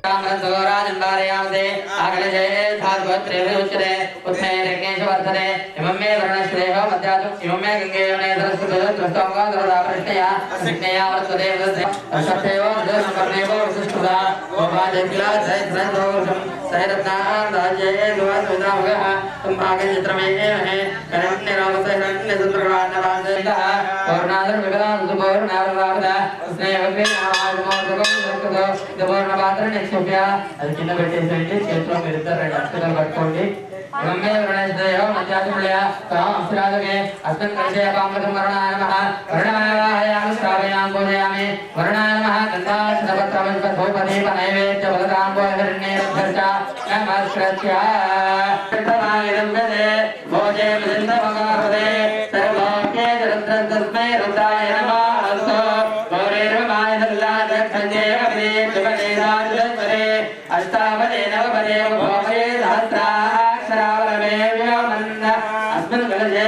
राजन्वारयामते आकलशे धात्वत्रेभिरुच्यते उत्थे रज्ञेशवर्धने इमं मे वर्णश्रेयो मध्यातु इमं मे गङ्गेयने सरस्वतीस्तोङ्गाधरदापृष्टया अस्मिन्नया वर्तते सत्येव दशपर्णेव विशिष्टुदा गोपाजकिला जयध्रन्दोषं सैरत्नान् राज्ये दुवासुदामगः सम्भागचित्रमेहे करणन्यरामसैरण्यसुन्द्रवान्नवान्देतः पौर्णादर्विकलासुपौर्णावरावदा स्नेहवे नामाजमोदकं పూర్ణపాత్రనిక్షేప్య అది కింద పెట్టేసేయండి చేతిలో మీరు ఇద్దరు 2 అక్షరాలు పట్టుకోండి మమ్మే వరణేశదేయో మధ్యాత్మలయ అస్రాదగే అస్మిన్ కలశే పామృతం వరుణాయ నమః వరుణమావాహయామి శ్రావయామి పూజయామి వరుణాయ నమః గంధాక్షరపత్రవల్పధూపదీప నైవేద్య బలతాంబోధరణ్యేరభ్యర్చ నమస్కృత్య తమాయిదం వదే భోజే విందమగాపదే సర్వోకే రుద్రం తస్మై రుద్రాయ నమః అస్తు గౌరేర్వమాయ దల్లాద ఖంజేవ रे अष्टावले नवपदे भोगे सहस्राक्षरावलवे व्योमन्न अस्मिन् कलशे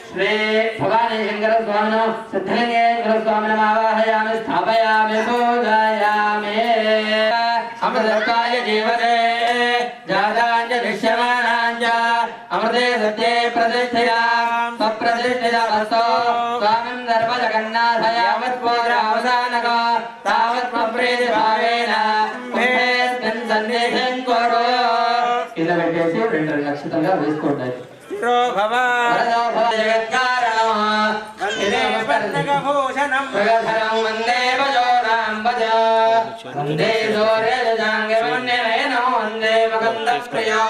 श्री भवानी शंकर स्वामिनो सिद्धलिंगेश्वर स्वामिनम् आवाहयामि स्थापयामि पूजयामि अमृतकाय जीवते जाताञ्च दृश्यमानाञ्च अमृते सत्ये प्रतिष्ठितां स्वप्रतिष्ठितमस्तो स्वामिं दर्पजगन्नाथयावत्पूजावसानको तावत् मप्रीतिभावेन पुष्पेऽस्मिन् सन्निधिं कुरु కింద పెట్టేసి 2 నక్షత్రంగా వేసుకోండి वरदो भव जगत्कारणो वन्दे पन्नगभूषणं प्रगधरं वन्दे भजोरां भज वन्दे सूर्यजाङ्गमन्यनयनो वन्दे मकन्दप्रियो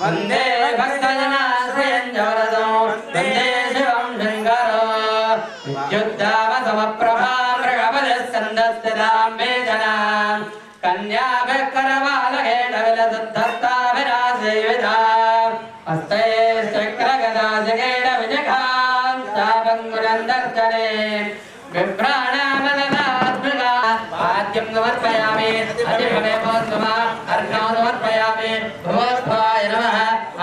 वन्दे भक्तजनाश्रयं वरदो वन्दे शिवं शङ्करो विद्युद्धामसमप्रभा मृगपदस्कन्दस्थितां मे जनां कन्याभिकरवालकेन विलसद्धस्ताभिरासेविता हस्ते चक्रगदाजगेण विजघां चापङ्गुरन्दर्जने विभ्राणामदनात्मका पाद्यं समर्पयामि अतिभवेमोत्तमा अर्घ्यं समर्पयामि भगवद्भाय नमः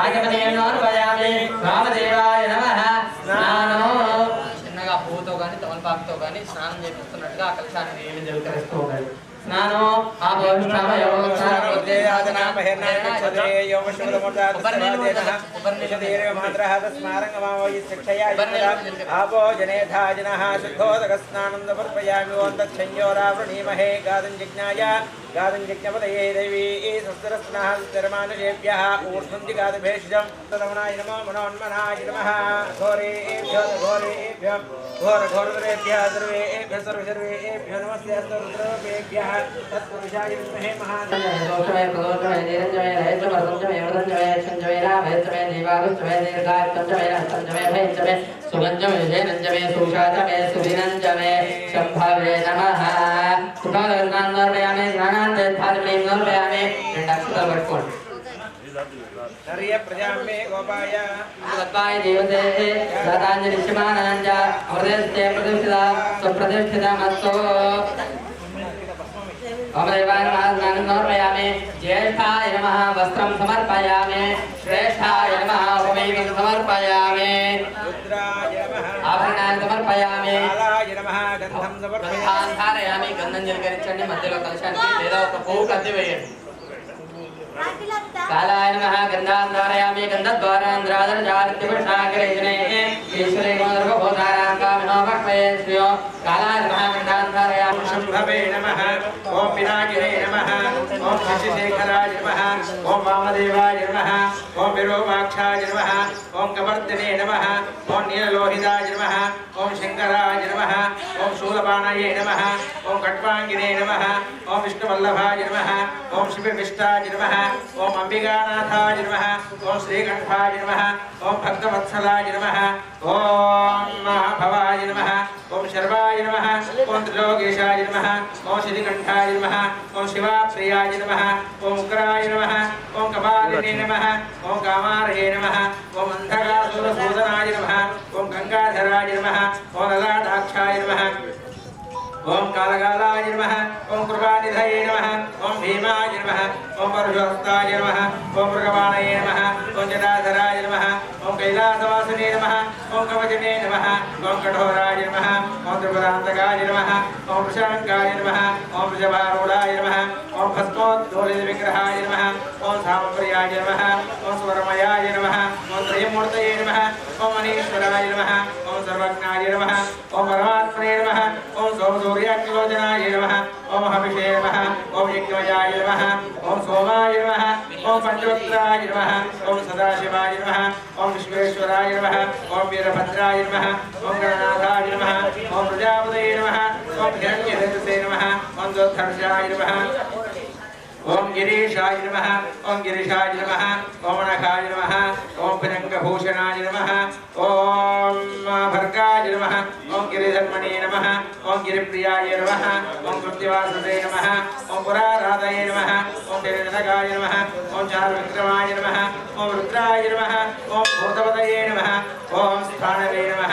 आगमनीयं समर्पयामि वामदेवाय नमः स्नानो చిన్నగా పూతో గాని తమలపాకుతో గాని స్నానం చేపిస్తున్నట్టుగా ఆ కలశాన్ని నీళ్లు జలకరిస్తూ ఉండాలి స్నానో ఆ భవిష్యమ యోగసారవదేయాదనా మహేర్నాక్షదే యోగశుభమోదాదస్వాదేనః ఉపనిషదేవ మాత్రః తస్మారంగమావయి శిక్షయా ఆపో జనేధాజనః శుద్ధోదక స్నానం సమర్పయామి ఓం తచ్చంయోరావృణీమహే గాదం జిజ్ఞపదయే దేవీ సస్రస్నః స్థిరమానుజేభ్యः ఊర్ధ్వంది గాదభేషజం తదమనాయ నమో మనోన్మనాయ నమః ఘోరేభ్యో ఘోరఘోరతరేభ్యः సర్వేభ్యः సర్వేభ్యో నమస్తే రుద్రేభ్యः तत्पुरुषाय विद्महे महादेवाय प्रदोषमय निरंजमय लयजमय वरदंजमय छंजमय रामयजमय दीवागुजमय दीर्घायतंजमय हस्तंजमय भयंजमय सुगंजमय जयनंजमय सुषातमय सुविनंजमय शंभवे नमः सुखालनान्नर्पयामि ज्ञानान्ते धार्मिं नर्पयामि రెండక్షరాలు పట్టుకోండి नर्य प्रजाम्मे गोपाय तत्पाय देवते दाताञ्जलिष्यमानाञ्च अमृतस्य प्रतिष्ठिता स्वप्रतिष्ठितमस्तु समर्पयामि ज्येष्ठाय नमः वस्त्रं समर्पयामि श्रेष्ठाय नमः उपमेयं समर्पयामि रुद्राय नमः आभरणानि समर्पयामि कालाय नमः गन्धं समर्पयामि धारयामि गन्धं जलकरिंचंడి మధ్యలో కలశానికి లేదా ఒక పువ్వు కత్తి వేయండి कालाय नमः गन्धान् धारयामि गन्धद्वारान्द्रादरजातिपुरुषाग्रजने ईश्वरे गोदर्भोधारां कामिनो भक्तये श्रियो कालाय नमः गन्धान् धारयामि शम्भवे नमः ॐ पिनाकिने नमः ॐ शशिशेखराय नमः ॐ वामदेवाय नमः ॐ विरूपाक्षाय नमः ॐ कवर्तिने नमः ॐ नीललोहिताय नमः ॐ शङ्कराय नमः ॐ शूलपाणये नमः ॐ खट्वाङ्गिने नमः ॐ विष्णुवल्लभाय नमः ॐ शिवविष्टाय नमः ओम अंबिकानाथाय नमः ओम श्रीकंठाय नमः ओम भक्तवत्सलाय नमः ओम महाभवाय नमः ओम शर्वाय नमः ओम त्रिलोकेशाय नमः ओम श्रीकंठाय नमः ओम शिवाप्रियाय नमः ओम उग्राय नमः ओम कपालिने नमः ओम कामार्हे नमः ओम अंधकासुरसूदनाय नमः ओम गंगाधराय नमः ओम ललाटाक्षाय नमः ओम कालकालाय नमः ओम कृपानिधये नमः ओम भीमाय नमः ओम परशुहस्ताय नमः ओम मृगवाणये नमः ओम जटाधराय नमः ओम कैलासवासिने नमः ओम कवचने नमः ओम कठोराय नमः ओम त्रिपुरान्तकाय नमः ओम वृषाङ्काय नमः ओम वृषभारूढाय नमः ओम भस्मोद्दोलितविग्रहाय नमः ओम सामप्रियाय नमः ओम स्वरमयाय नमः ओम त्रयमूर्तये नमः ओम अनीश्वराय नमः ओम सर्वज्ञाय नमः ओम परमात्मने नमः ओम सोमसूर्याग्निलोचनाय नमः ओम हविषे नमः ओम यज्ञमयाय नमः ओम सोमाय नमः ओम पंचवक्त्राय नमः ओम सदाशिवाय नमः ओम विश्वेश्वराय नमः ओम वीरभद्राय नमः ओम गणनाथाय नमः ओम प्रजापतये नमः ओम हिरण्यधनुषे नमः ओम दोद्धर्षाय नमः ओम गिरीशाय नमः ओम गिरीशाय नमः ओम नखाय नमः ओम भुजंगभूषणाय नमः ओम भर्गाय नमः ओम गिरिधर्मणे नमः ओम गिरिप्रियाय नमः ओम कृत्तिवाससे नमः ओम पुराराधये नमः ओम तिरुनगाय नमः ओम चारुविक्रमाय नमः ओम रुद्राय नमः ओम भूतपतये नमः ओम स्थानवे नमः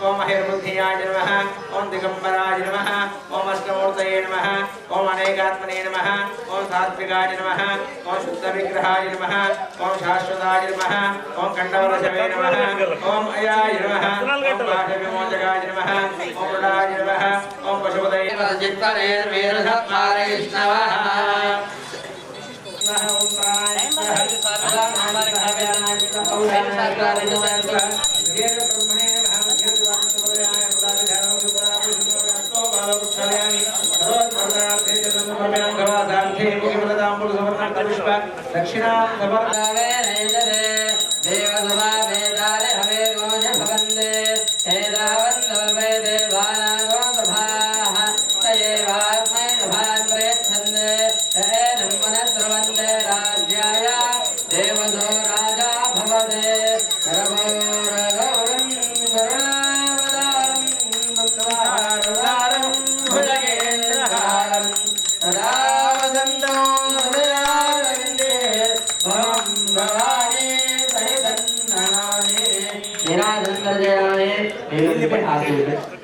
ओम महिर्बुद्धियाय नमः ओम दिगंबराय नमः ओम अष्टमूर्तये नमः ओम अनेकात्मने नमः ओम सात्विकाय नमः ओम शुद्धविग्रहाय नमः ओम शाश्वताय नमः ओम कंडवरशवे नमः ओम अयाय नमः ओम पाठविमोचकाय नमः ओम रुडाय नमः ओम पशुपतये वीरधर्मारेष्णवः दक्षिणा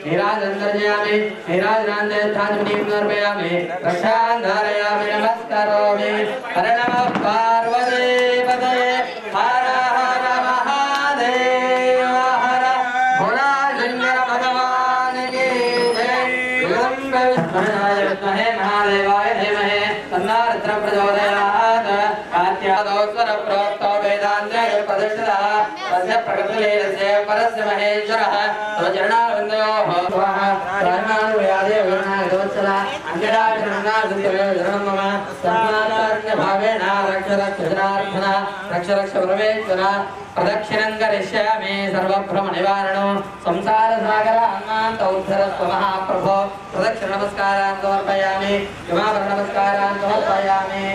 निराजंदर्जयामि निराजनांदेस्थानमुनिं समर्पयामि रक्षांधारयामि नमस्करोमि हर नमः पार्वतीपतये हर हर महादेव हर भोलाशंकर भगवान की जय विष्णुनाय विद्महे महादेवाय धीमहि तन्नो रुद्रः प्रचोदयात् कात्यादोस्वर प्रोक्तो वेदान्ते प्रतिष्ठितः तस्य प्रकृतिलीलस्य परस्य महेश्वरः स्वचरणारविन्दयोः स्वाहा प्राणानुव्याधे विरणागवत्सला अङ्गराजननागुन्तवेशरणं मम सम्मानारण्यभावेन रक्षरक्षजनार्थन रक्षरक्षप्रवेश्वर प्रदक्षिणं करिष्यामि सर्वभ्रमनिवारणो संसारसागरान्नान्तोद्धरस्व महाप्रभो प्रदक्षिणनमस्कारान् समर्पयामि क्षमापणनमस्कारान् समर्पयामि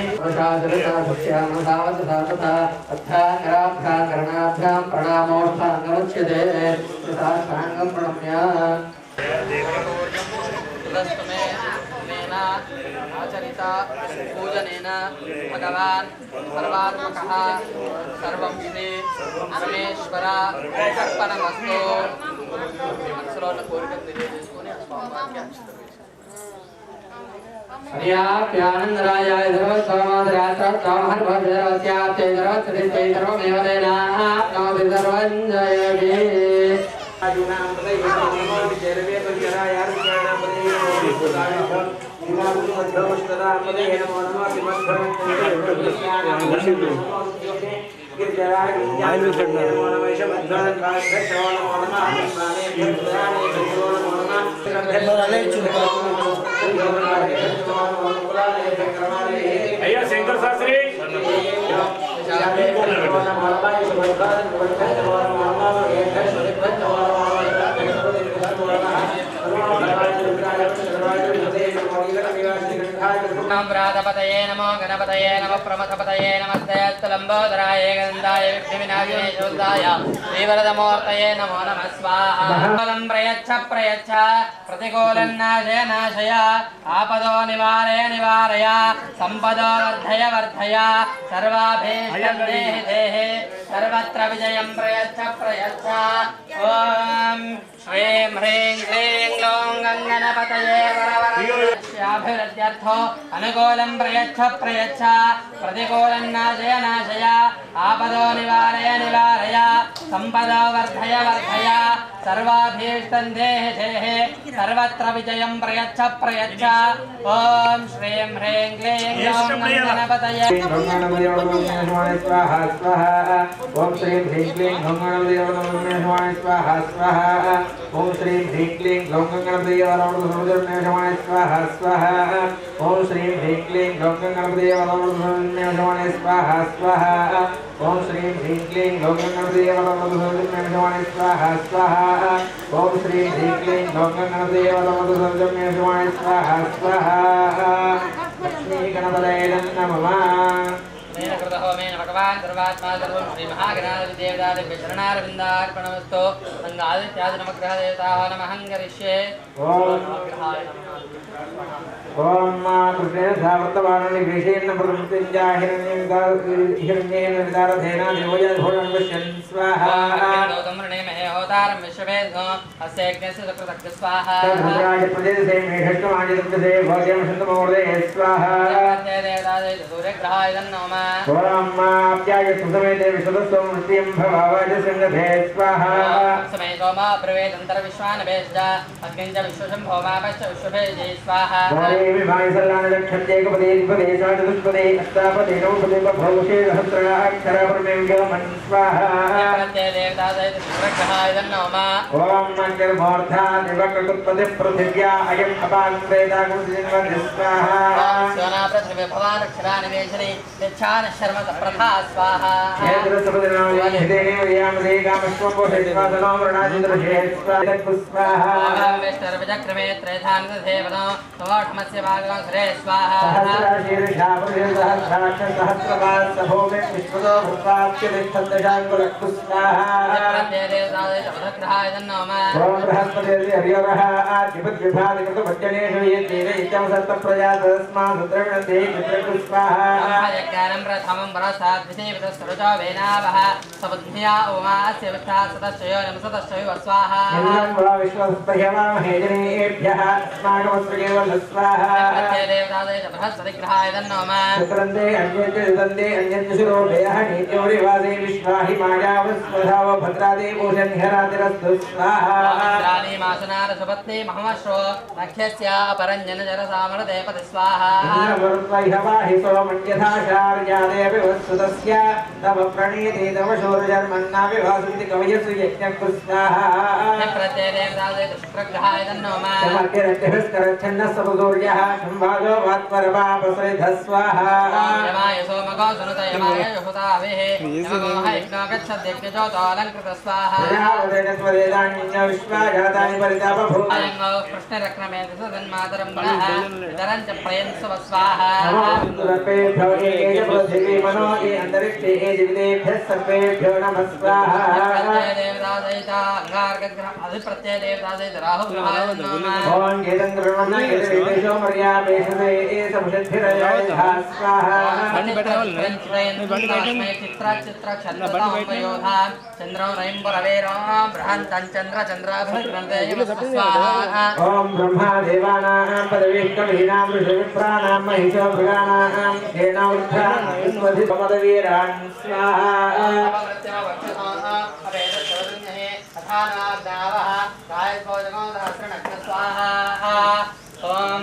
अर्थाङ्गराभ्यां करणाभ्यां प्रणामोष्ठाङ्गमुच्यते साष्टाङ्गं प्रणम्य आचरिता पूजनेन भगवान् सर्वात्मकः सर्वं श्री परमेश्वर अर्पणमस्तु మనసులో ఉన్న కోరికను తెలియజేసుకొని ఆ స్వామివారికి हरियाप्यानन्दरायाय सर्वस्वामादरात्रात्तामहर्भजरवस्याप्ते सर्वस्वदिष्टे सर्वमेव तेनाप्नोति सर्वं जयति आजुनां प्रदयितो नमो विचरवे परिचराय अर्चनां प्रदयितो मध्यमस्तदा प्रदये नमो नमः विमद्धं गिरिजराय नमो नमः वैशमध्वं काष्ठो नमो नमः विश्वाने गिरिजराय नमो नमः अय्या शंकर शास्त्री प्रातपतये नमो गणपतये नमः प्रमथपतये नमस्ते लंबोदराय गन्धाय विघ्नविनाशिने शोधाय श्रीवरदमूर्तये नमो नमः स्वाहा बलं प्रयच्छ प्रयच्छ प्रतिकूलं नाशय नाशय आपदो निवारय निवारय संपदो वर्धय वर्धय सर्वाभीष्टं देहि देहि सर्वत्र विजयं प्रयच्छ प्रयच्छ ॐ श्रीं ह्रीं क्लीं ग्लौं गङ्गणपतये वरवरदे सर्वाभिवृद्ध्यर्थो अनुकूलं प्रयच्छ प्रतिकूलं नाशय आपदो निवारय सम्पदो वर्धय सर्वाभीष्टं देहे सर्वत्र विजयं प्रयच्छ ॐ श्रीं ह्रीं क्लीं ग्लौं गणपतये स्वाहा स्वाहा ओम श्रीं ह्रीं क्लीं ग्लौं गणपतये स्वाहा स्वाहा ओम श्रीं ह्रीं क्लीं ग्लौं गणपतये स्वाहा स्वाहा ओम श्रीं ह्रीं क्लीं ग्लौं गणपतये स्वाहा स्वाहा ओम श्रीं ह्रीं क्लीं ग्लौं गणपतये स्वाहा स्वाहा ओम श्रीं ह्रीं क्लीं ग्लौं गणपतये स्वाहा स्वाहा लक्ष्मी गणपतये नमः मेन कृतहोमेन भगवान् सर्वात्मा सर्वं श्री महागणाधिदेवतादिभ्यः शरणारविन्दार्पणमस्तु गङ्गादित्यादिनवग्रहदेवताः नमः करिष्ये ओम कृष्णेन सावर्तमाननि विशेषेण प्रतिमृत्युञ्जाहिरण्येन विदारधेना देवोजनभोजनं पश्यन् स्वाहा गौतमृणेमहे होतारं विश्ववेदो अस्य यज्ञस्य सकृतज्ञ स्वाहा तद्रुद्राय प्रदेशे मेघष्टमाजितस्य भोजनं शन्तमूर्ते स्वाहा देवतादे सूर्यग्रहाय नमः ओम आप्याय सुसमेते विश्वदस्सो मृत्युं भवावज संगते स्वाहा समय सोमा प्रवेदन्तर विश्वानभेषज अग्निञ्च विश्वशम्भोमापश्च विश्वभेजे स्वाहा विभाय सल्लान लक्षन्ते कपदे द्विपदे चतुष्पदे अष्टापदे नवपदे बभूषे सहस्राक्षर परमेव्यमन् स्वाहा प्रत्यय देवतादे सूर्यग्रहाय नमः ओम मंगलमूर्धा दिवकटुत्पदे पृथिव्या अयम् अपान्वेदागुणजिन्वन् स्वाहा सोना पृथ्वी भवान् अक्षरानिवेशने यच्छान शर्म प्रथा स्वाहा क्षेत्र सबदनावली हिदेने वयामदे कामश्वपोषित्वादनो वृणाजिन्द्रशे स्वाहा वेष्टर्वचक्रमे त्रयधान देवनो तवोठमस्य भागं घरे स्वाहा सहस्रशीर्षा सहस्रपात्सभोमे विश्वतो भूत्वाप्य तिष्ठन्तशाङ्कुलक्तु स्वाहा प्रत्यय देवतादे समुद्रग्रहाय नमः ओम बृहस्पतिर्दि हरियोगः आदिपद्विभादिकृतभजनेषु येतेन इत्यवसर्तप्रजातस्मात् सुद्रविणन्ते चित्रक्तु स्वाहा यज्ञानं प्रथमं वरसाद्विषेवितस्तरुचो वेनावः सपत्न्या उमास्य विष्ठा सतश्चयो नमसतश्चयो स्वाहा इन्द्रं वा विश्वस्पह्यवामहे जनेभ्यः अस्माकमस्त्रकेव स्वाहा प्रत्यय देवतादे बृहस्पतिग्रहाय नमः सुत्रन्ते अन्यज्ञ शिरोभयः नीत्योरिवासे विश्वाहि मायावस्वधाव भद्रादे पूजन्यरातिरस्तु स्वाहा इंद्राणी मासनार सुपत्नी महमश्रो नख्यस्य अपरञ्जन जरसामरदे पति स्वाहा इंद्रवर्त्वैहवाहि सोमन्यथाचार्यादेऽपि वत्सुतस्य तव प्रणीते तव शौर्यजन्मन्नापि भासन्ति कवयसु यज्ञः स्वाहा प्रत्यय देवतादे शुक्रग्रहाय नमः समग्रत्यभिस्करच्छन्नः सपसूर्यः संभागो वात्परवापसरिधः स्वाहा यमाय सोमगो सुनुत यमाय युहुताभिः नमो हयज्ञो गच्छद्यज्ञजोतोऽलङ्कृत स्वाहा प्रजापतेन विश्वाजातानि परितापभूतानि अयङ्गो कृष्णरक्रमे सदन्मातरं पुनः इतरं च प्रयन्सु स्वाहा सर्वेभ्यो एकेज पृथिवी मनो ये अन्तरिक्षे ये दिविदेभ्यः सर्वेभ्यो नमः स्वाहा प्रत्यय देवतादयिता अंगार्गग्रह अधिप्रत्यय देवतादयिता राहुग्रहाय नमः ओम गेदन्द्रमण गेदेशो मर्यामेषते ये समुषद्भिरयाय स्वाहा चित्र चंद्रो नयंबरवेरो बृहन्तं चंद्राभिग्रन्थे स्वाहा ओम ब्रह्मा देवानां पदवीष्टवीनां ऋषिविप्राणां महिषो भृगानां धेनौर्ध्वान् स्वाहा ओम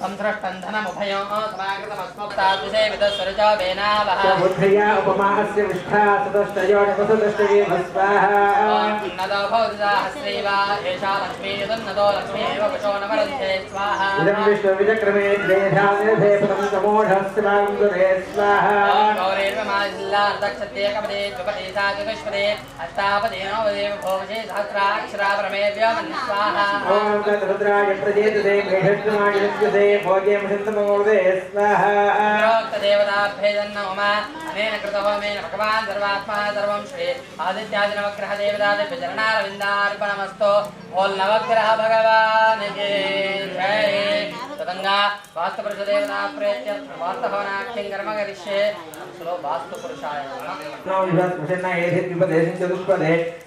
संसृष्टं धनमुभयो समाकृतमस्मत्ताद्विषेवितस्वरजो वेनावः बुद्धिया उपमास्य विष्ठा सदष्टयो निपसदष्टये स्वाहा ओम नदो भवतिदाहस्रैवा एषा लक्ष्मी नदो लक्ष्मी एव पशो नवरन्ते स्वाहा इदं विश्वविचक्रमे द्वेधानिधे पदं समोढस्वाङ्गुरे स्वाहा ओम गौरेर्वमाजिल्ला दक्षत्येकपदे द्विपदे साचतुष्पदे अष्टापदे नवदेव भोवशे सहस्राक्षरापरमेव्यमन् स्वाहा ओम तद्रुद्राय प्रजेतते मेघट्टमायज्ञते भोज्यं शन्तमूर्ते स्वाहा देवताभ्येदन्नमः अनेन कृतहोमेन भगवान् सर्वात्मा सर्वं श्री आदित्यादिनवग्रह देवतादिभ्यः चरणारविन्दार्पणमस्तु ओं नवग्रह भगवान् की जय तदङ्गा वास्तुपुरुषदेवता प्रेत्य वास्तभवनाख्यं कर्म करिष्ये మనస్సులో వాస్తు పురుషాయ నమః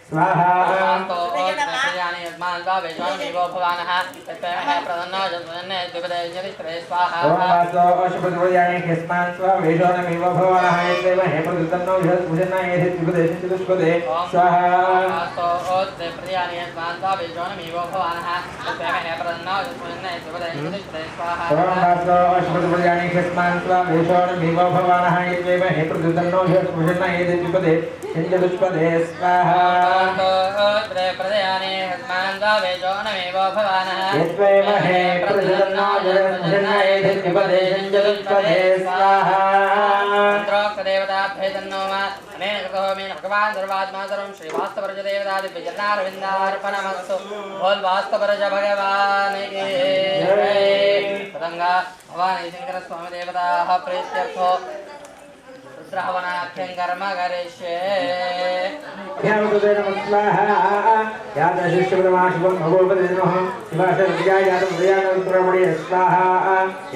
स्वाहा प्रजानि यजमान् वा वैश्वान् देवो भवानः तत्त्वमः प्रदन्नो जन्मन्ने द्विपदेजनित्रे स्वाहा ओम वासो अशुभद्वयानि यस्मान् स्वा वैश्वानमेव भवानः यत्त्वमः प्रदन्नो जन्मन्ने द्विपदेजनित्रे स्वाहा वासो ओत्ते प्रजानि यजमान् वा वैश्वानमेव भवानः तत्त्वमः प्रदन्नो जन्मन्ने द्विपदेजनित्रे स्वाहा ओम वासो अशुभद्वयानि यस्मान् स्वा वैश्वानमेव भवानः यत्त्वमः प्रदन्नो जन्मन्ने द्विपदेजनित्रे स्वाहा प्रदयानि हस्मान् वा वैश्वानमेव भवानः यत्त्वमहे प्रदन्नो जन्मन्ने स्वाहा मंत्रोक्तदेवताभ्ये तन्नो मा अनेन कृतो मे भगवान् सर्वात्मा सर्वं श्रीवास्तवरजदेवतादिभ्यजनारविन्दार्पणमस्तु बोल वास्तवरज भगवान् की जय तदंगा भवानी शंकर स्वामी देवताः प्रीत्यर्थो रुद्रहवनाख्यं कर्म करिष्ये स्वाहा यादशिष्यपदमाशुभं भगवते नमः शिवाशर्या यादव्यानरुद्रमणि स्वाहा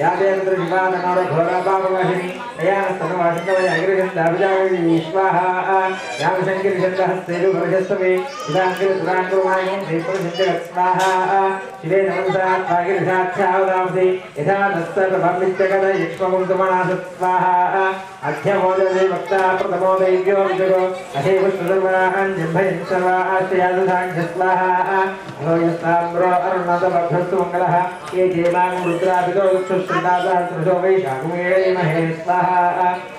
यादेन्द्र शिवाननरघोरपापवाहिनी दयानस्तनवासिनवयागिरिगन्धाभिजाविनी स्वाहा यामशङ्करिषन्दहस्तेरुभरजस्तवे इदाङ्गिरसुराङ्गुरुमायं श्रीपुरसिञ्जगत् स्वाहा शिवे नमसात्मागिरिसाक्षावदांसि यथा दत्सर्वभमित्यगद यक्ष्ममुक्तमनासत् स्वाहा अध्यमोदे वक्ता प्रथमो दैव्यो विजयो अहेव सुधर्मणान् जम्भयन् सर्वाश्रयादुधान्य स्वाहा अहोयस्ताम्रो अरुणदभ्यस्तु मङ्गलः ये देवान् रुद्राभितो चक्षुश्रितासहस्रशो वैशाखमेळैमहे स्वाहा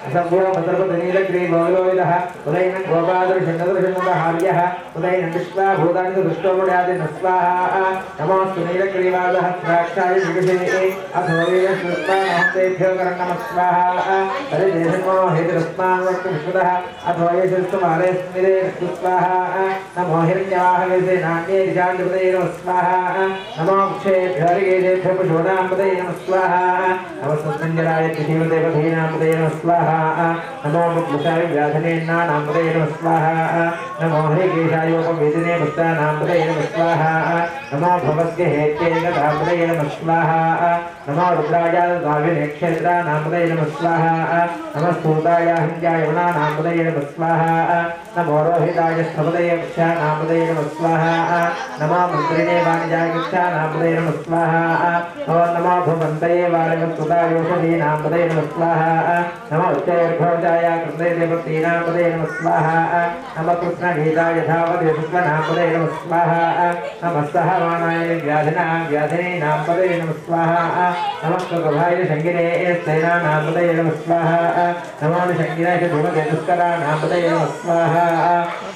असम्भूर्व भद्रपदनीलग्रीवोलोहितः उदयनं गोपादृषण्डदृषण्डहार्यः उदयनं विश्वा भूतानि दृष्टोमुड्यादिन स्वाहा नमोऽस्तु नीलग्रीवादहस्राक्षाय विगुषे अथोरेयश्रुत्वा नमस्तेभ्यो करणमः स्वाहा हरिदेशन्मो हेतुरस्मान् वक्तुविश्वतः अथोरेयश्रुत्वमारे स्मिरे स्वाहा नमो हिरण्यवाहवेशे नान्ये दिशाण्डपदये नमः स्वाहा नमो क्षेभ्यो हरिगेशेभ्यो पुषोदाम्पदये नमः स्वाहा नमस्तञ्जलाय कृषिमदेवधीनाम्पदये नमः स्वाहा नमो मुक्मुषाय व्याधनेन्नानाम्पदये नमः स्वाहा नमो हरिकेशायोपवेदने भक्तानाम्पदये नमः स्वाहा नमो भवद्गे हेत्येकदाम्पदये नमः स्वाहा नमो रुद्रायादाविने क्षेत्रानाम्पदये नमः स्वाहा नमः स्तूताय हञ्जाय वनानाम्पदये नमः स्वाहा नमो रोहिताय स्थपदये वृक्षानाम्पदये नमः स्वाहा नमो मन्त्रिणे वाणिजाय वृक्षानाम्पदये नमः स्वाहा नमो भुवन्तये वाणिवस्तुतायोषधीनाम्पदये नमः स्वाहा नमो उच्चैर्घोषाय कृतये देवतीनाम्पदये नमः स्वाहा नमः कृष्णगीताय यथावदे शुक्लनाम्पदये नमः स्वाहा नमः सहवाणाय व्याधिनीनाम्पदये नमः स्वाहा नमः प्रभाय शङ्गिने सेनानाम्पदये नमः स्वाहा नमो शङ्गिनाय धूमते दुष्करानाम्पदये नमः स्वाहा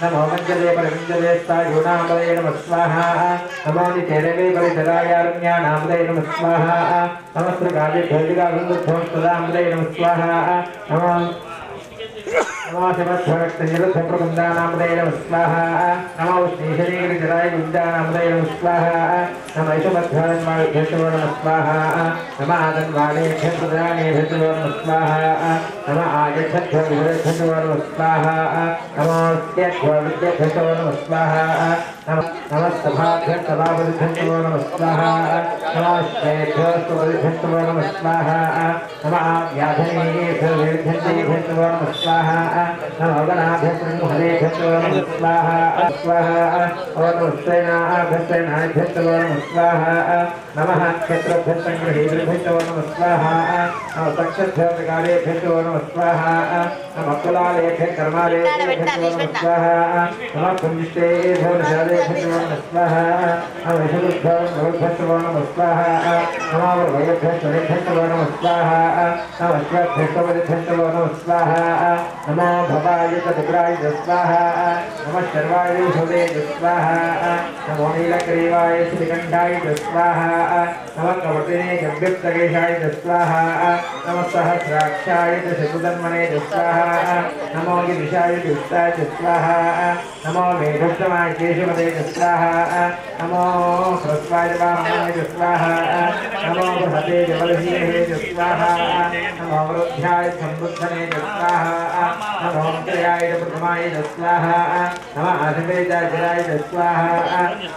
नमो मञ्जले परिमञ्जले स्थायूनाम्पदये नमः स्वाहा नमो निचेरवे परिधरायारण्यानाम्पदये नमः स्वाहा नमः श्रीकाले भोजिकागुन्दुध्वंस्तदाम्पदये नमः स्वाहा नमो नमो शिवध्वरक्तनिरुद्धप्रबन्धानाम्पदये नमः स्वाहा नमो श्रीशरीगिरिजराय गुञ्जानाम्पदये नमः स्वाहा नमः यशमध्वरन्वायुभ्यश्चो नमः स्वाहा नमः आदन्वाणेभ्यप्रदानेभ्यश्चो नमः स्वाहा नमः आयच्छध्वविभ्यश्चो नमः स्वाहा नमोऽस्त्यध्वविद्यभ्यश्चो नमः स्वाहा नमः सभाभ्यस्तभावदिभ्यश्चो नमः स्वाहा नमः श्रेभ्यस्तुवदिभ्यश्चो नमः स्वाहा नमः व्याधनेभ्यश्चो नमः स्वाहा नमः गणाभ्यस्तुहरेभ्यश्चो नमः स्वाहा स्वाहा नमस्तेनाभ्यस्तेनाभ्यश्चो नमः स्वाहा नमः क्षेत्रभ्यस्तङ्गृहीभ्यश्चो नमः स्वाहा नमः सक्षभ्यस्तकारेभ्यश्चो नमः स्वाहा नमः कुलालेभ्यः कर्मालेभ्यश्चो नमः स्वाहा नमः कुञ्जिष्टेभ्यो निषादेभ्यश्चो नमः स्वाहा नमः विशुद्धभ्यश्चो नमः स्वाहा नमः वयभ्यश्चो नमः स्वाहा नमः श्वभ्यश्चो नमः स्वाहा नमो भवाय चतुराय स्वाहा नमः शर्वाय भवे स्वाहा नमो नीलग्रीवाय श्रीकण्ठाय स्वाहा नमः कवटिने गम्भीरतकेशाय स्वाहा नमः सहस्राक्षाय शतुधन्मने स्वाहा नमो गिरिशाय दुष्टाय स्वाहा नमो मेघोत्तमाय केशवदे स्वाहा नमो ह्रस्वाय वामनाय स्वाहा नमो बृहते जवलहीने स्वाहा नमो वृद्ध्याय सम्बुद्धने स्वाहा नमो मन्त्र्याय प्रथमाय स्वाहा नमः आधिपेजाय स्वाहा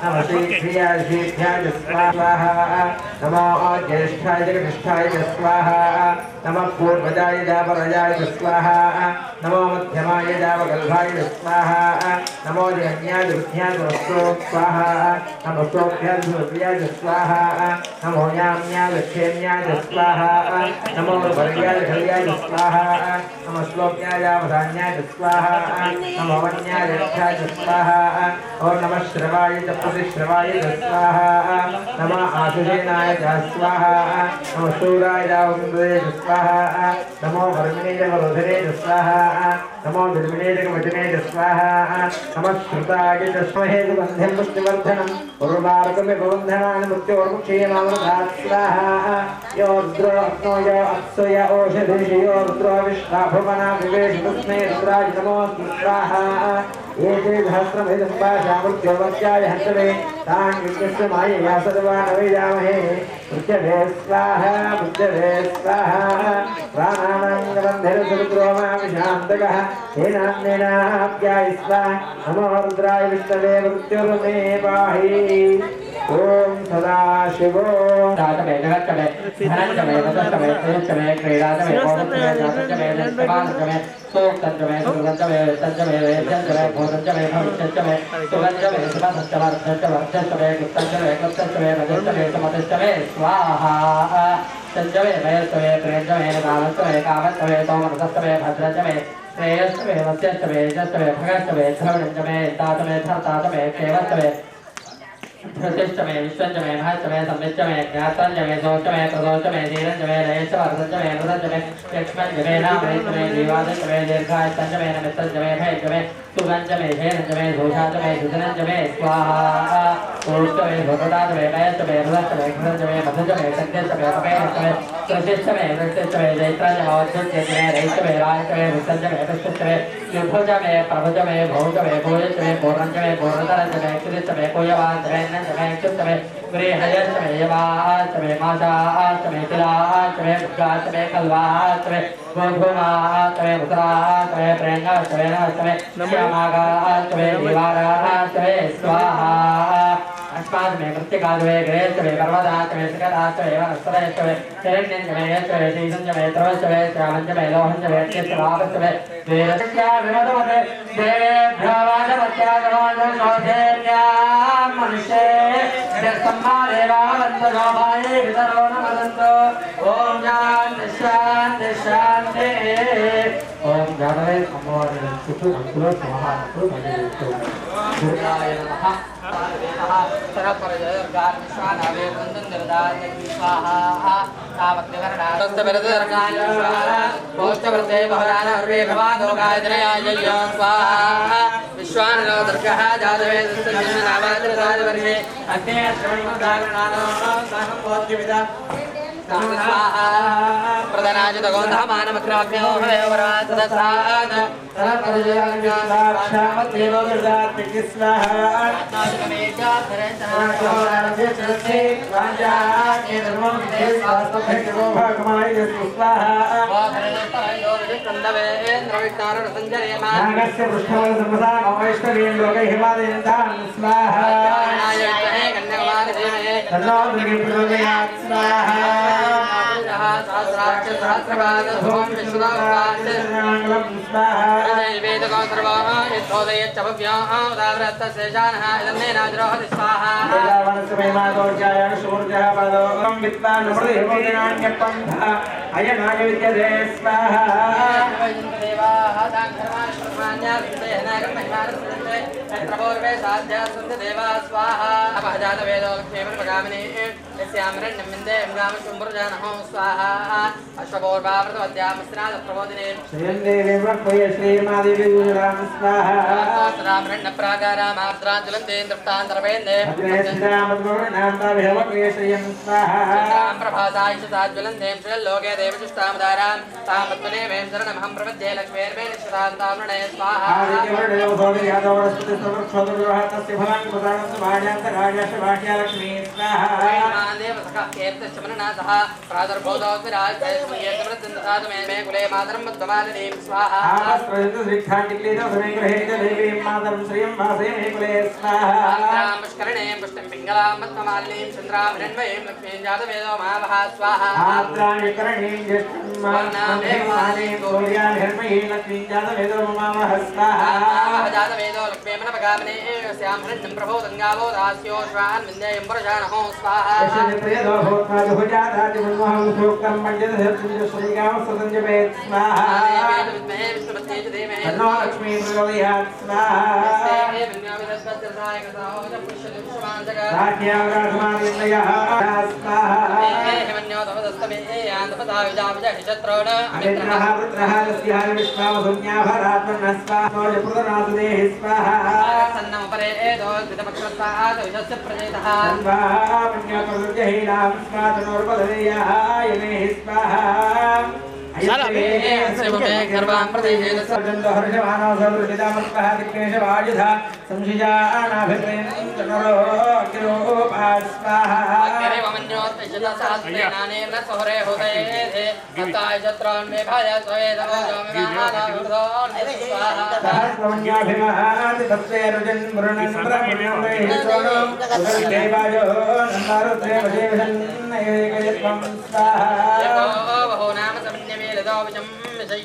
नमः श्रीक्रियाय श्रीभ्याय हिरण्याय स्वाहा नमो ज्येष्ठाय जगनिष्ठाय स्वाहा नमः पूर्वजाय दापरजाय स्वाहा नमो मध्यमाय दावगल्भाय स्वाहा नमो जगन्याय दुर्ध्याय स्वाहा नमो सोभ्याय दुर्व्याय स्वाहा नमो याम्याय लक्ष्यन्याय स्वाहा नमो वर्याय हल्याय स्वाहा नमो श्लोक्याय वधान्याय स्वाहा नमो वन्याय रक्षाय स्वाहा और नमः श्रवाय च प्रतिश्रवाय स्वाहा नमः आशुषेनाय स्वाहा नमो शूराय दावन्द्रे स्वाहा नमो वर्मिणे च वरुधरे स्वाहा नमो दुर्मिणे च वचने स्वाहा नमः श्रुताय च स्महे सुगन्धं पुष्टिवर्धनम् उर्वारुकमिव बन्धनानि मृत्योर्मुक्षीयमामृतात् स्वाहा यो रुद्रो अग्नो यो अप्सु य ओषधिषि यो रुद्रो विश्वाभुवना विवेश तस्मै रुद्राय नमो स्वाहा एते सहस्रमेदं पाशामृत्योवर्त्याय हन्तवे तान् विद्यस्य मायया सर्वान् वैयामहे मृत्यवे स्वाहा प्राणानां गन्धर्वरुद्रोमा विशान्तकः हेनान्नेनाप्याय स्वाहा नमो रुद्राय विष्णवे मृत्युर्मे पाहि ओम सदाशिवो दातवे जगत्तवे धनंतवे वसंतवे तेजतवे क्रीडातवे पौरतवे जाततवे निष्ठवानतवे सोक्ततवे सुगंधतवे तंतवे वेद्यंतवे भोजंतवे भविष्यंतवे सुगंधतवे सुगंधतवे गुप्तंतवे गुप्तंतवे भजंतवे समतंतवे स्वाहा तंतवे वयस्तवे प्रेंतवे कामस्तवे कामस्तवे तोमरतस्तवे भद्रंतवे श्रेयस्तवे वस्यस्तवे जस्तवे भगस्तवे धर्मंतवे दातवे धर्तातवे केवस्तवे प्रतिष्ठमे विश्वंचमे महत्चमे संविच्चमे ज्ञातंचमे सोचमे प्रदोषमे धीरंचमे लयेश्वरंचमे मृतंचमे यक्ष्मंचमे नामयंचमे जीवादंचमे दीर्घायतंचमे नमितंचमे भयंचमे सुगंचमे धेनंचमे घोषाचमे सुधनंचमे स्वाहा ओष्टमे भगवताचमे मयंचमे मृतंचमे घृतंचमे मधुचमे सत्यंचमे कपेनंचमे प्रतिष्ठमे वृक्षंचमे जैत्रंचमे औद्धत्यंचमे रैचमे रायचमे वृक्षंचमे पुष्पंचमे युद्धंचमे प्रभुचमे भौचमे भोजंचमे पूर्णंचमे पूर्णतरंचमे कृतिंचमे कोयवांचमे नंचमे गृहयंचमे यवांचमे माशांचमे तिलांचमे भुगांचमे कल्वांचमे गोधूमांचमे मुद्रांचमे प्रेंगांचमे नमस्चमे श्यामागांचमे दीवारांचमे स्वाहा अस्माद्मे कृत्तिकाद्वे गृहेश्चमे पर्वतांचमे शिखरांचमे वनस्पतयश्चमे हिरण्यंचमे यश्चमे शीतंचमे त्रवश्चमे श्यामंचमे लोहंचमे अत्यस्वापश्चमे वीरस्या विमतमते देवेभ्यो वाजवत्यागवाजशोधेन्यां मनुष्ये यत्सम्मादेवा वन्दगोमाये वितरो न वदन्तो ॐ शान्ति शान्ति ॐ जानवे अम्मवारिणं सुखु अंकुरो स्वाहा अंकुरो भजयन्तु दुर्गाय नमः सरपरजयर्गान् विश्वानावे वन्दं देवदाय स्वाहा तावक्तिवर्णास्तविरदर्गान् स्वाहा भोष्टवर्ते भवनान हर्वे भवादो गायत्र्याय स्वाहा विश्वाननो दुर्गः जातवे दुष्टजननावादिराजवर्षे अग्ने श्रवणोदागरणानो सहं बोध्यविदा प्रधानाजित गौन्धमानमग्राभ्यो हवेवरात् तदसाद सरपरजयर्गान् देवोदर्गात्मिक स्वाहा स्वाहा चन्द्रां प्रभासाय च साज्वलन्तीं श्रीलोके देवजुष्टामुदारां तां पद्मने वें शरणमहं प्रपद्ये लक्ष्मीर्मे निश्चितां तां वृणे स्वाहा लक्ष्मी स्वाहा देवसखकीर्तिश्चमननाथः प्रादुर्भूतोऽस्मिराजयस्मयेतमृत्यन्दसादमे मे कुले मातरं मद्गमालिनीं स्वाहा पुष्करणीं पुष्टिं पिङ्गलां मत्ममालिनीं चन्द्रां हिरण्मयीं लक्ष्मीं जातवेदो महावः स्वाहा जातवेदो लक्ष्मीमनपगामिने स्यां हिरण्यं प्रभो गङ्गावो दास्यो श्वान् विन्द्ययं पुरुषाणहो स्वाहा लक्ष्मी प्रचोदयात् स्वाहा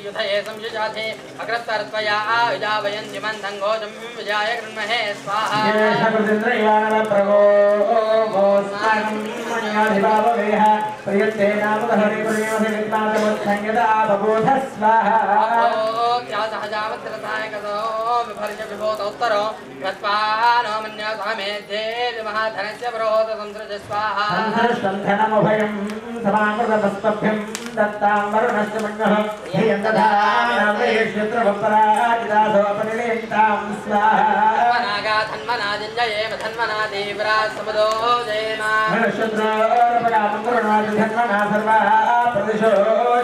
युधये संयुजाते अग्रस्तरत्वया आयुजावयन्ति मन्थङ्गोजं विजाय गृह्महे स्वाहा महाधनस्य प्रोत संसृज स्वाहा समामृतपस्पभ्यं दत्तां वरुणस्य मन्यः धियं दधानामयेष्यत्रवपराजिताधोपनिलेतां स्वाहा नागा धन्वनादिञ्जये धन्वना देवराज समदो जयमा नक्षत्रपरामङ्गरुणादि धन्वना सर्वाः प्रदिशो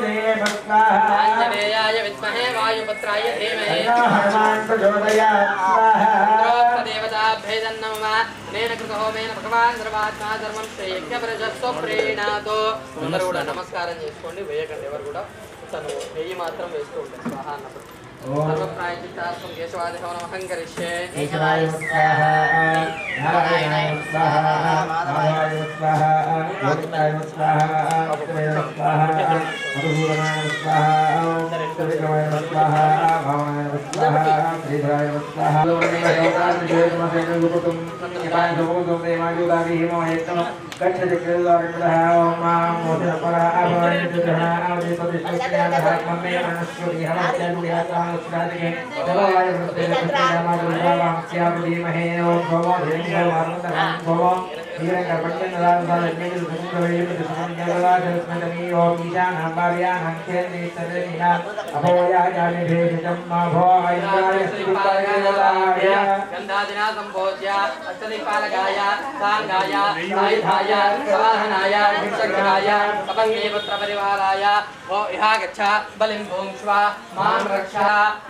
जयेम स्वाहा आञ्जनेयाय विद्महे वायुपुत्राय धीमहि हनुमान् प्रचोदयात् स्वाहा देवताभ्येदन्नमः नेन कृतहोमेन भगवान् सर्वात्मा ధర్మం శ్రేయస్వ ప్రేణాతో అందరూ కూడా నమస్కారం చేసుకోండి వేయకండి ఎవరు కూడా తను వెయ్యి మాత్రం వేస్తూ ఉంటారు స్వాహా అన్నప్పుడు సర్వప్రాయచిత్తార్థం కేశవాదేవ నమః కరిష్యే కేశవాయ స్వాహా నారాయణాయ స్వాహా మాధవాయ స్వాహా గోవిందాయ స్వాహా అభయ స్వాహా మధుసూదనాయ స్వాహా త్రివిక్రమాయ స్వాహా భావనాయ స్వాహా శ్రీధరాయ స్వాహా गंधादिना संभोज्य अष्टदिक्पालकाय सांगाय आयुधाय वाहनाय भिक्षग्रहाय कपङ्गे पुत्रपरिवाराय वो इहा गच्छ बलिं भुङ्क्ष्व मां रक्ष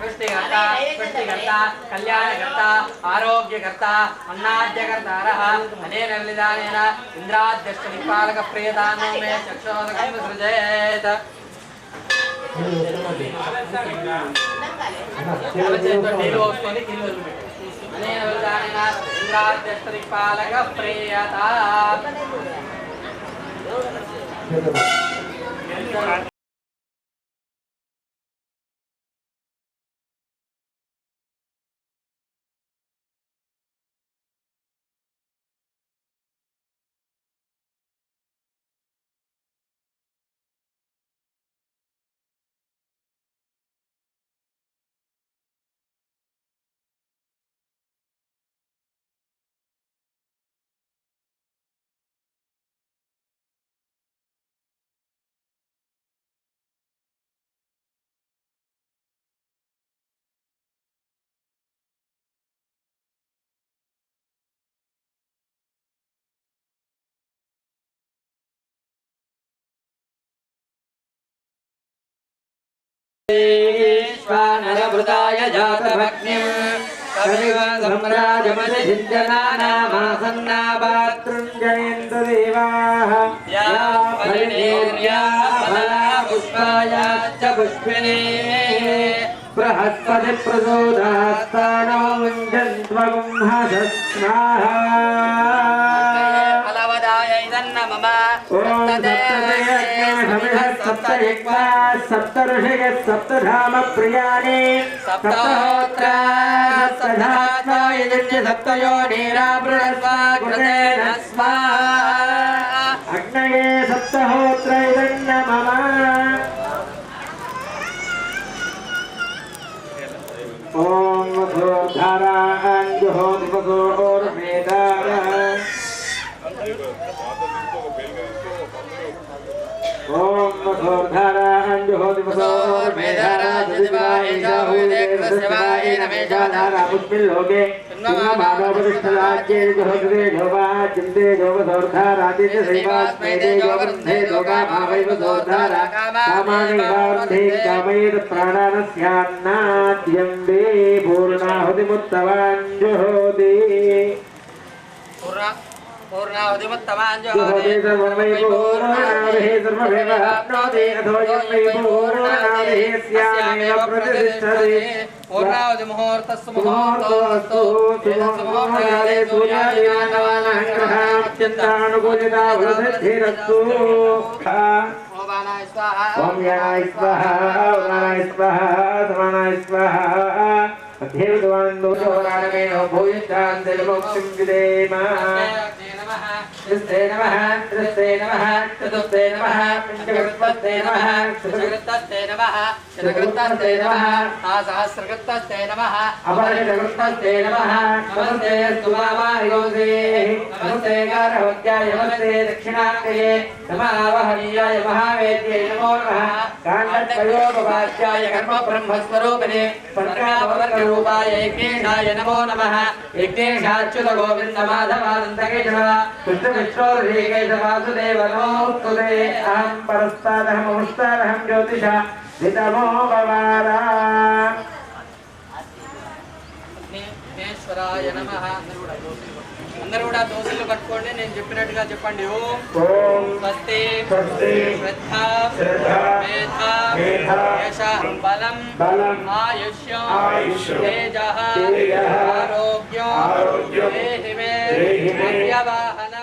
वृष्टिकर्ता कल्याणकर्ता आरोग्यकर्ता अन्नाद्यकर्तारः अनेन बलिदानेन इन्द्राद्यष्टदिक्पालकप्रियदानो मे चक्षुरोदकं सृजेत् अनेन बलिदानेन इन्द्राद्यष्टदिक्पालकप्रियता श्वानरभृताय जातभग्निं सम्राजमतिचिन्तनानामासन्नाभातृञ्जयन्तु देवाः या परिणेर्या फला पुष्पायाश्च पुष्पिने बृहस्पति प्रचोदास्तानो मुञ्जन्त्वगुंहसस्नाः फलवदाय इदन्न मम सप्तऋषयः सप्तधाम प्रियाणि सप्तहोत्रा सप्तधात्मा यजन्ति सप्तयोनिरावृणस्वा कृतेन स्वाहा अग्नये सप्तहोत्र इदन्न मम ॐ वसोधाराञ्जुहोदिवसोर्वेदारः ओम वसोधाराञ्जुहोदिवसोर्वेदारः सदिवाय नमेशाधारा पुष्पिल्लोके मानवपतिष्ठराज्ये जोहृदे जोवा चिन्ते जोवसोर्धारादित्य सैवास्मै जोवन्धे जोगा भावैव सोर्धारा कामानि वान्धे कामैर प्राणानस्यान्नाद्यं वे पूर्णाहुतिमुत्तवाञ्जुहोति पूर्णाहुतिमुत्तमाञ्जुहोति सर्वमयि पूर्णाहुतिः सर्वमेवाप्नोति अथो यं वै पूर्णाहुतिः स्यामेव प्रतिष्ठते पूर्णाहुतिमुहूर्तस्सु मुहूर्तोऽस्तु सुमुहूर्तकाले सूर्यादिनानवानहङ्ग्रहात्यन्तानुकूलिता वृद्धिरस्तु ओम यानाय स्वाहा उदानाय स्वाहा समानाय स्वाहा देवद्वान्दो जोराणमेनो भूयित्रान्तिर्मोक्षं विदेम त्रिस्ते नमः त्रिस्ते नमः चतुस्ते नमः पञ्चकृत्वस्ते नमः शतकृत्तस्ते नमः शतकृत्तस्ते नमः सहस्रकृत्तस्ते नमः अपरिषकृत्तस्ते नमः नमस्ते स्तुवामायोसे नमस्ते गारहवत्याय नमस्ते दक्षिणाङ्गये नमावहनीयाय महावेद्यै नमो नमः काण्डत्रयोपवाच्याय कर्मब्रह्मस्वरूपिणे पञ्चाभवर्गरूपाय यज्ञेशाय नमो नमः यज्ञेशाच्युत गोविन्दमाधवानन्दकेशव कृष्णविष्णोर्षिकेशवासुदेव नमोऽस्तुते अहं परस्तादहममुस्तादहं ज्योतिषा धितमो भवारा విఘ్నేశ్వరాయ నమః. అందరూ కూడా దోశలు పట్టుకోండి, నేను చెప్పినట్టుగా చెప్పండి. ఓం స్వస్తి స్వస్తి శ్రద్ధా శ్రద్ధా మేధా మేధా యశః బలం బలం ఆయుష్యం ఆయుష్యం తేజః తేజః ఆరోగ్యం ఆరోగ్యం దేహి మే దేహి మే మధ్యవాహన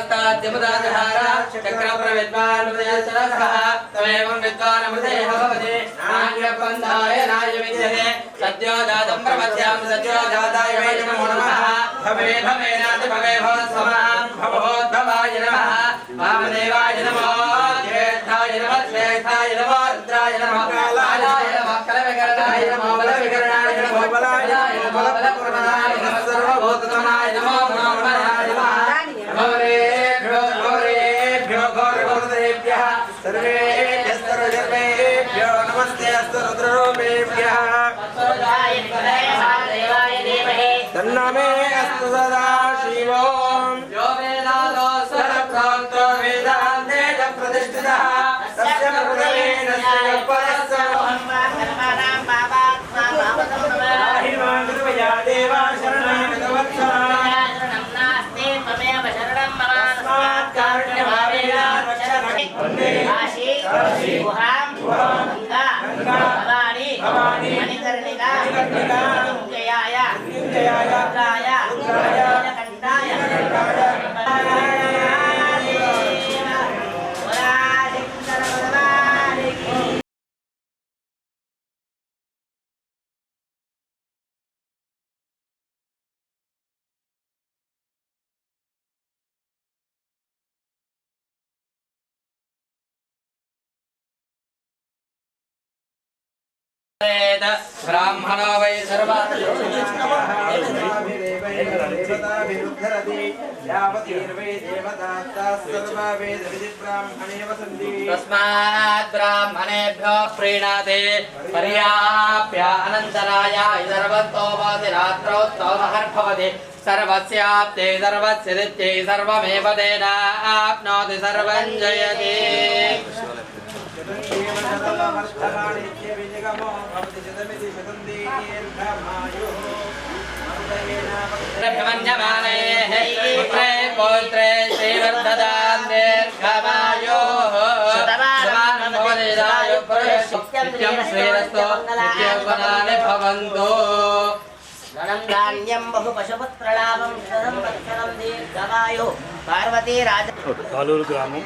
శ్రీహస్తాద్యముదాజహార చక్రప్రవిద్వానుదయసరః తమేవం విద్వానమృతేహ భవతి నాగ్యబంధాయ నాయ విద్యతే సద్యో జాతం ప్రపశ్యాం సద్యో జాతాయ వై నమో నమః భవే భవేనాతి భవే భవస్వమాం భవోద్భవాయ నమః వామదేవాయ నమో జ్యేష్ఠాయ నమః శ్రేష్ఠాయ నమో రుద్రాయ నమః కాలాయ నమః కలవికరణాయ నమో బలవికరణాయ నమో బలాయ నమో బలప్రదాయ నమః సర్వభూతనాయ నమో బ్రహ్మణాయ నమః గౌరేభ్యో గౌరేభ్యో గౌరవదేభ్యః సర్వేభ్యో నమస్తే అస్తు రుద్రరూపేభ్యః తన్నమే అస్తు సదా శివోం యో వేదాలో సర్వప్రాంతో వేదాంతే ప్రతిష్ఠితః తస్య హృదయేన పరస్సోహం కర్మణాం పాపాత్మా పాపతమా గురువయా దేవా శరణాగత వత్సలా శరణం నాస్తి త్వమేవ శరణం మమ తస్మాత్ కారుణ్యభావేన రక్షణం కాశీ గుహాం గంగా భవాని మణికర్ణికా మృత్యుంజయాయ రుద్రాయ నీలకంఠాయ బ్రాహ్మణో వై సర్వ తస్మాత్ బ్రాహ్మణేభ్యో ప్రీణాతే పర్యాప్య అనంతరాయ సర్వతో భవతి రాత్రౌ స్తోమహర్భవతి సర్వస్యాప్తే సర్వస్య దిత్యై సర్వమేవ తేనాప్నోతి సర్వం జయతి పుత్రే పౌత్రే శ్రీవర్ధదాన్ దీర్ఘమాయోః శతమానం నిత్యం శ్రీరస్తో నిత్యౌవనాని భవంతు ధనం ధాన్యం బహు పశుపుత్రలాభం శతం వత్సరం దీర్ఘమాయు పార్వతీ రాజ కాలూరు గ్రామం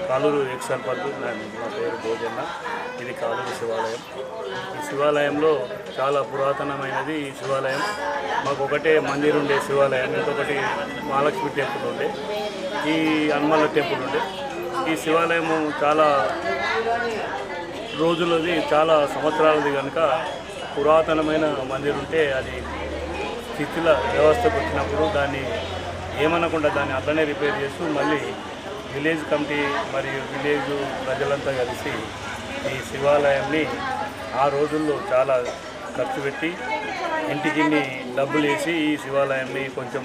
కాలూరు ఎక్స్ సర్పంచ్ నా పేరు భోజన్న. ఇది కాలూరు శివాలయం. ఈ శివాలయంలో చాలా పురాతనమైనది ఈ శివాలయం. మాకు ఒకటే మందిర్ ఉండే శివాలయం, ఇంకొకటి మహాలక్ష్మి టెంపుల్ ఉండే, ఈ హనుమాన్ల టెంపుల్ ఉండే. ఈ శివాలయం చాలా రోజులది, చాలా సంవత్సరాలది కనుక పురాతనమైన మందిర్ ఉంటే అది శిథిల వ్యవస్థకు వచ్చినప్పుడు దాన్ని ఏమనకుండా దాన్ని అట్లనే రిపేర్ చేస్తూ మళ్ళీ విలేజ్ కమిటీ మరియు విలేజ్ ప్రజలంతా కలిసి ఈ శివాలయాన్ని ఆ రోజుల్లో చాలా ఖర్చు పెట్టి ఇంటికి డబ్బులు వేసి ఈ శివాలయాన్ని కొంచెం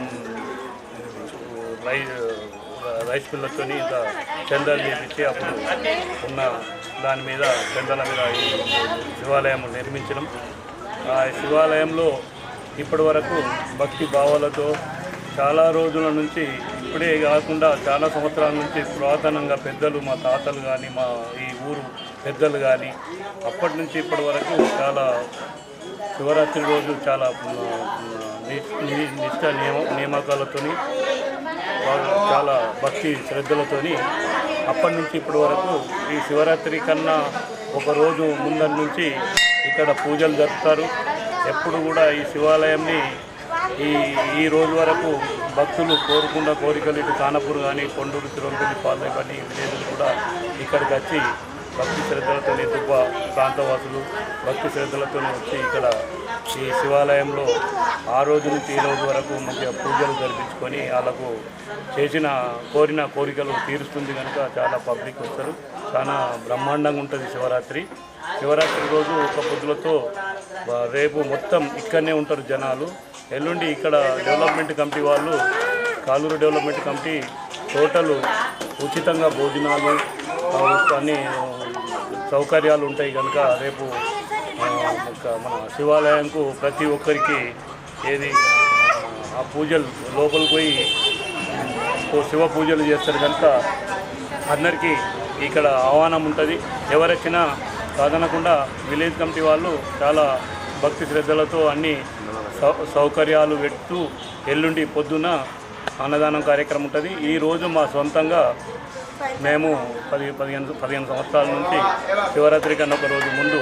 రైస్ పిల్లలతో ఇంత చందాలు చేపించి అప్పుడు ఉన్న దాని మీద చందాల మీద ఈ శివాలయం నిర్మించడం. ఆ శివాలయంలో ఇప్పటి వరకు భక్తి భావాలతో చాలా రోజుల నుంచి, ఇప్పుడే కాకుండా చాలా సంవత్సరాల నుంచి పురాతనంగా పెద్దలు, మా తాతలు కానీ మా ఈ ఊరు పెద్దలు కానీ అప్పటి నుంచి ఇప్పటి వరకు చాలా శివరాత్రి రోజు చాలా నిష్ట నియామకాలతో చాలా భక్తి శ్రద్ధలతోని అప్పటి నుంచి ఇప్పటి వరకు ఈ శివరాత్రి కన్నా ఒక రోజు ముందర నుంచి ఇక్కడ పూజలు జరుపుతారు. ఎప్పుడు కూడా ఈ శివాలయాన్ని ఈ రోజు వరకు భక్తులు కోరుకున్న కోరికలు ఇటు కానపూర్ కానీ, కొండూరు, తిరువనపల్లి, పాలెం కానీ విలేజ్లు కూడా ఇక్కడికి వచ్చి భక్తి శ్రద్ధలతో దుబ్బ ప్రాంతవాసులు భక్తి శ్రద్ధలతో వచ్చి ఇక్కడ ఈ శివాలయంలో ఆ రోజు నుంచి ఈ రోజు వరకు మంచిగా పూజలు జరిపించుకొని వాళ్ళకు కోరిన కోరికలు తీరుస్తుంది కనుక చాలా పబ్లిక్ వస్తారు. చాలా బ్రహ్మాండంగా ఉంటుంది శివరాత్రి. శివరాత్రి రోజు ఒక పొద్దులతో రేపు మొత్తం ఇక్కడనే ఉంటారు జనాలు. ఎల్లుండి ఇక్కడ డెవలప్మెంట్ కమిటీ వాళ్ళు, కాలూరు డెవలప్మెంట్ కమిటీ టోటల్ ఉచితంగా భోజనాలు అన్ని సౌకర్యాలు ఉంటాయి కనుక రేపు మన శివాలయంకు ప్రతి ఒక్కరికి ఏది ఆ పూజలు లోపలికి పోయి శివ పూజలు చేస్తారు కనుక అందరికీ ఇక్కడ ఆహ్వానం ఉంటుంది. ఎవరొచ్చినా కాదనకుండా విలేజ్ కమిటీ వాళ్ళు చాలా భక్తి శ్రద్ధలతో అన్ని సౌకర్యాలు పెడుతూ ఎల్లుండి పొద్దున అన్నదానం కార్యక్రమం ఉంటుంది. ఈరోజు మా సొంతంగా మేము 15 సంవత్సరాల నుంచి శివరాత్రి కన్నా ఒక రోజు ముందు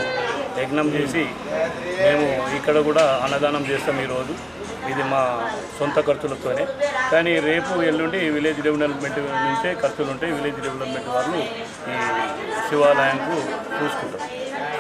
యజ్ఞం చేసి మేము ఇక్కడ కూడా అన్నదానం చేస్తాం. ఈరోజు ఇది మా సొంత ఖర్చులతోనే. కానీ రేపు ఎల్లుండి విలేజ్ డెవలప్మెంట్ నుంచే ఖర్చులు ఉంటాయి. విలేజ్ డెవలప్మెంట్ వాళ్ళు ఈ శివాలయానికి చూసుకుంటారు.